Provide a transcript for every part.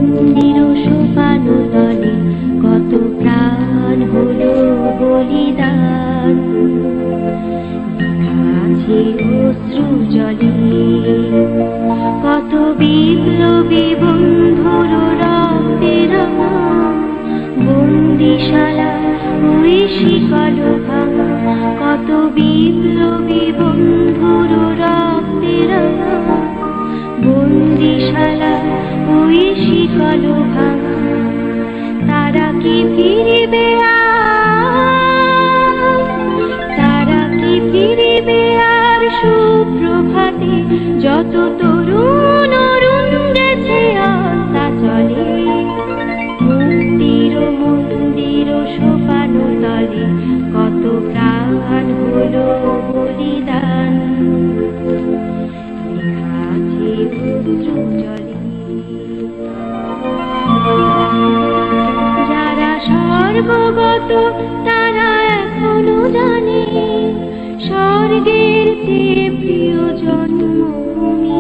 মন্দির সোপানো তলে কত প্রাণ হলো বলিদান, আছে অশ্রু জলে কত বিপ্লবী বন্ধুর রক্তের বন্দিশালা ওই শিকল ভাঙা, কত বিপ্লবী বন্ধুর রক্তের বন্দিশালা ওই শিকল ভাঙা। তারা কি ফিরিবে তারা কি ফিরিবে আর সুপ্রভাতে, যত তরুণ অরুণ গেছে আস্তা চলে মুক্তির মন্দির সোপানো তলে কত প্রাণ হলো বলিদান, লেখা আছে অশ্রু জলে। যারা স্বর্গগত তারা এখনো জানে স্বর্গের চেয়ে প্রিয় জন্মভূমি,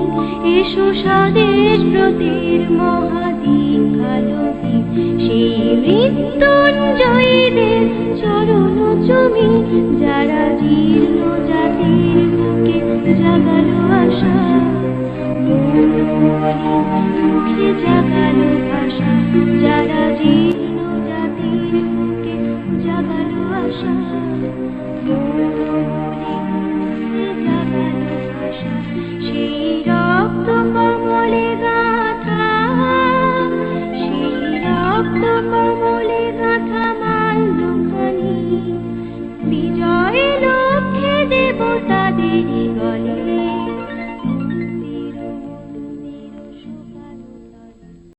এসো স্বদেশ ব্রতের মহাদীক্ষালোকে, সেই মৃত্যুঞ্জয়ীদের চরণ চুমি, যারা জীর্ণ জাতির বুকে জাগালো আশা, মুখে জাগালো